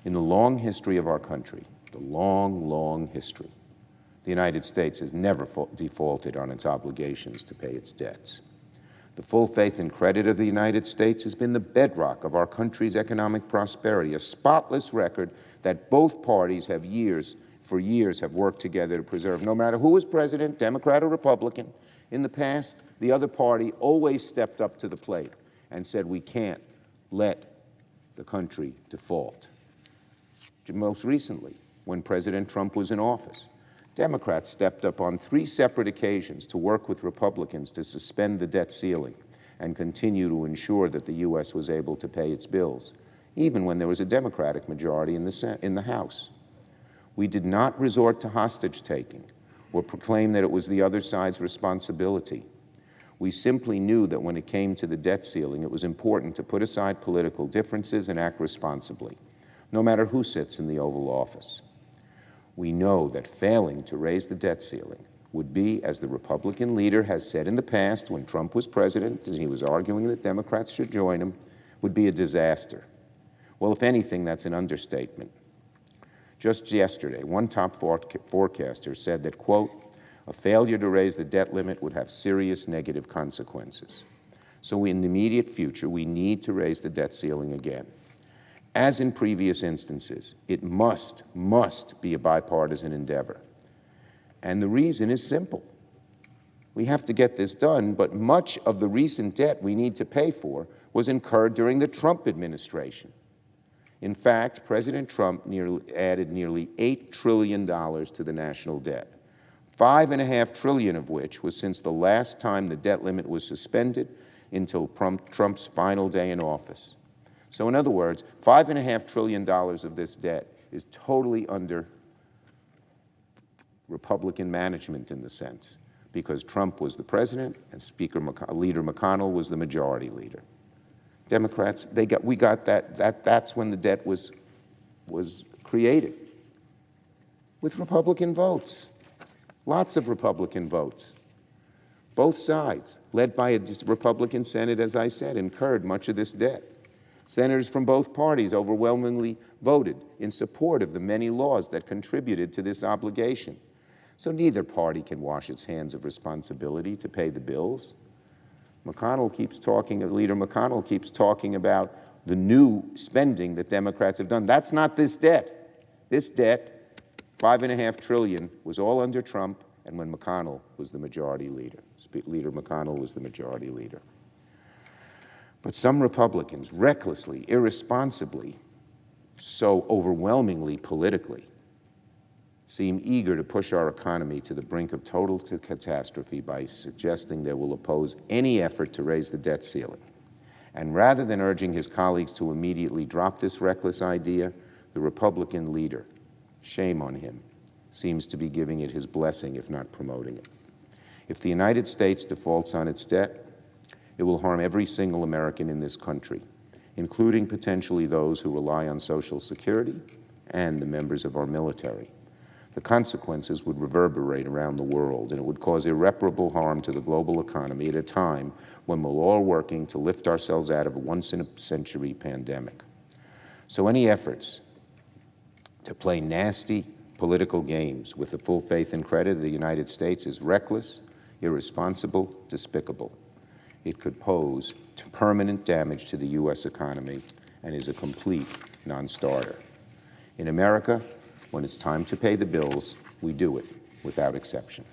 In the long history of our country, the long history, the United States has never defaulted on its obligations to pay its debts. The full faith and credit of the United States has been the bedrock of our country's economic prosperity, a spotless record that both parties have for years have worked together to preserve. No matter who was president, Democrat or Republican, in the past, the other party always stepped up to the plate and said, we can't let the country default. Most recently, when President Trump was in office, Democrats stepped up on 3 separate occasions to work with Republicans to suspend the debt ceiling and continue to ensure that the U.S. was able to pay its bills, even when there was a Democratic majority in the House. We did not resort to hostage-taking or proclaim that it was the other side's responsibility. We simply knew that when it came to the debt ceiling, it was important to put aside political differences and act responsibly, no matter who sits in the Oval Office. We know that failing to raise the debt ceiling would be, as the Republican leader has said in the past when Trump was president and he was arguing that Democrats should join him, would be a disaster. Well, if anything, that's an understatement. Just yesterday, one top forecaster said that, quote, a failure to raise the debt limit would have serious negative consequences. So in the immediate future, we need to raise the debt ceiling again. As in previous instances, it must be a bipartisan endeavor. And the reason is simple. We have to get this done, but much of the recent debt we need to pay for was incurred during the Trump administration. In fact, President Trump added nearly $8 trillion to the national debt, $5.5 trillion of which was since the last time the debt limit was suspended until Trump's final day in office. So in other words, $5.5 trillion of this debt is totally under Republican management in the sense, because Trump was the president and Leader McConnell was the majority leader. Democrats, we got that's when the debt was created, with Republican votes, lots of Republican votes. Both sides, led by a Republican Senate, as I said, incurred much of this debt. Senators from both parties overwhelmingly voted in support of the many laws that contributed to this obligation. So neither party can wash its hands of responsibility to pay the bills. Leader McConnell keeps talking about the new spending that Democrats have done. That's not this debt. This debt, $5.5 trillion, was all under Trump and when McConnell was the majority leader. Leader McConnell was the majority leader. But some Republicans, recklessly, irresponsibly, so overwhelmingly politically, seem eager to push our economy to the brink of total catastrophe by suggesting they will oppose any effort to raise the debt ceiling. And rather than urging his colleagues to immediately drop this reckless idea, the Republican leader, shame on him, seems to be giving it his blessing, if not promoting it. If the United States defaults on its debt, it will harm every single American in this country, including potentially those who rely on Social Security and the members of our military. The consequences would reverberate around the world, and it would cause irreparable harm to the global economy at a time when we're all working to lift ourselves out of a once-in-a-century pandemic. So any efforts to play nasty political games with the full faith and credit of the United States is reckless, irresponsible, despicable. It could pose permanent damage to the U.S. economy and is a complete non-starter. In America, when it's time to pay the bills, we do it without exception.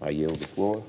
I yield the floor